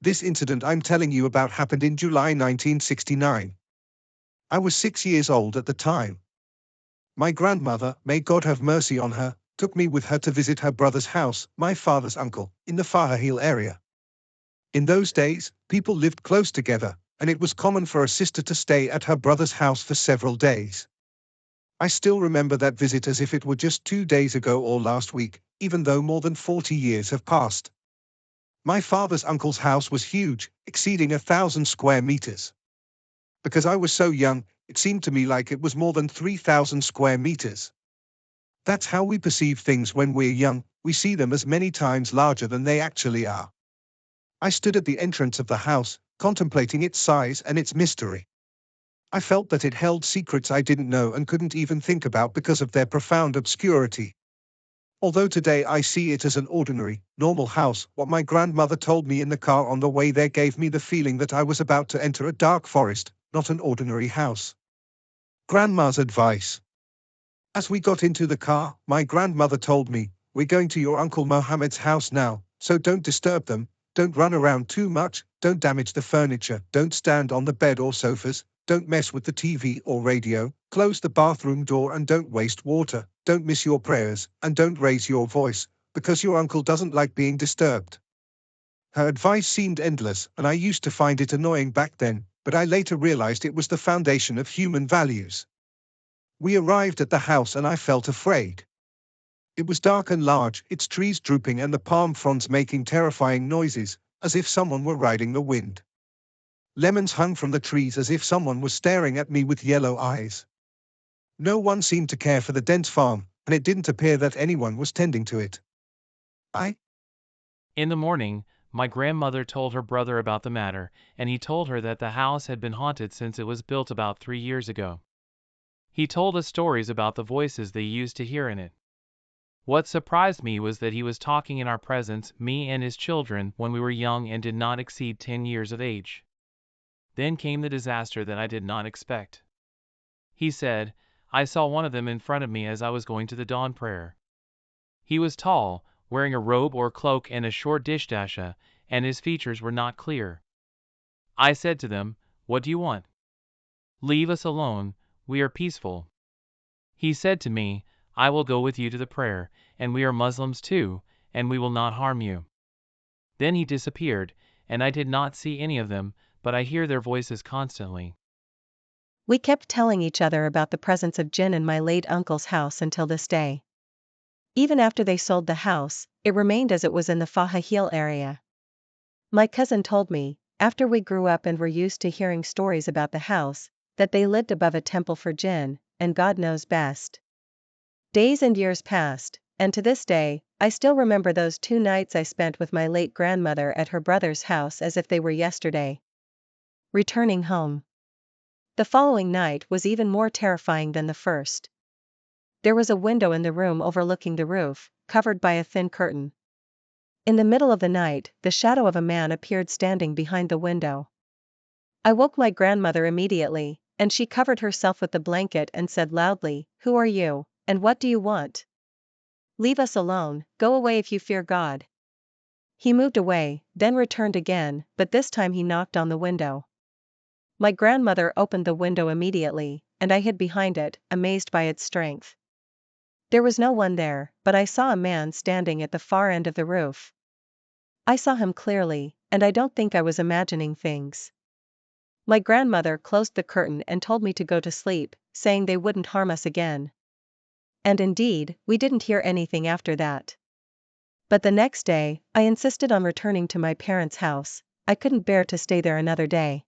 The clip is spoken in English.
This incident I'm telling you about happened in July 1969. I was 6 years old at the time. My grandmother, may God have mercy on her, took me with her to visit her brother's house, my father's uncle, in the Farhoud area. In those days, people lived close together, and it was common for a sister to stay at her brother's house for several days. I still remember that visit as if it were just 2 days ago or last week, even though more than 40 years have passed. My father's uncle's house was huge, exceeding 1,000 square meters. Because I was so young, it seemed to me like it was more than 3,000 square meters. That's how we perceive things when we're young, we see them as many times larger than they actually are. I stood at the entrance of the house, contemplating its size and its mystery. I felt that it held secrets I didn't know and couldn't even think about because of their profound obscurity. Although today I see it as an ordinary, normal house, what my grandmother told me in the car on the way there gave me the feeling that I was about to enter a dark forest, not an ordinary house. Grandma's advice. As we got into the car, my grandmother told me, "We're going to your Uncle Mohammed's house now, so don't disturb them, don't run around too much, don't damage the furniture, don't stand on the bed or sofas, don't mess with the TV or radio, close the bathroom door and don't waste water, don't miss your prayers, and don't raise your voice, because your uncle doesn't like being disturbed." Her advice seemed endless, and I used to find it annoying back then, but I later realized it was the foundation of human values. We arrived at the house and I felt afraid. It was dark and large, its trees drooping and the palm fronds making terrifying noises, as if someone were riding the wind. Lemons hung from the trees as if someone was staring at me with yellow eyes. No one seemed to care for the dense farm, and it didn't appear that anyone was tending to it. In the morning, my grandmother told her brother about the matter, and he told her that the house had been haunted since it was built about 3 years ago. He told us stories about the voices they used to hear in it. What surprised me was that he was talking in our presence, me and his children, when we were young and did not exceed 10 years of age. Then came the disaster that I did not expect. He said, "I saw one of them in front of me as I was going to the dawn prayer. He was tall, wearing a robe or cloak and a short dishdasha, and his features were not clear. I said to them, 'What do you want? Leave us alone, we are peaceful.' He said to me, 'I will go with you to the prayer, and we are Muslims too, and we will not harm you.' Then he disappeared, and I did not see any of them, but I hear their voices constantly." We kept telling each other about the presence of jinn in my late uncle's house until this day. Even after they sold the house, it remained as it was in the Farhoud area. My cousin told me, after we grew up and were used to hearing stories about the house, that they lived above a temple for jinn, and God knows best. Days and years passed, and to this day, I still remember those 2 nights I spent with my late grandmother at her brother's house as if they were yesterday. Returning home. The following night was even more terrifying than the first. There was a window in the room overlooking the roof, covered by a thin curtain. In the middle of the night, the shadow of a man appeared standing behind the window. I woke my grandmother immediately, and she covered herself with the blanket and said loudly, "Who are you, and what do you want? Leave us alone, go away if you fear God." He moved away, then returned again, but this time he knocked on the window. My grandmother opened the window immediately, and I hid behind it, amazed by its strength. There was no one there, but I saw a man standing at the far end of the roof. I saw him clearly, and I don't think I was imagining things. My grandmother closed the curtain and told me to go to sleep, saying they wouldn't harm us again. And indeed, we didn't hear anything after that. But the next day, I insisted on returning to my parents' house. I couldn't bear to stay there another day.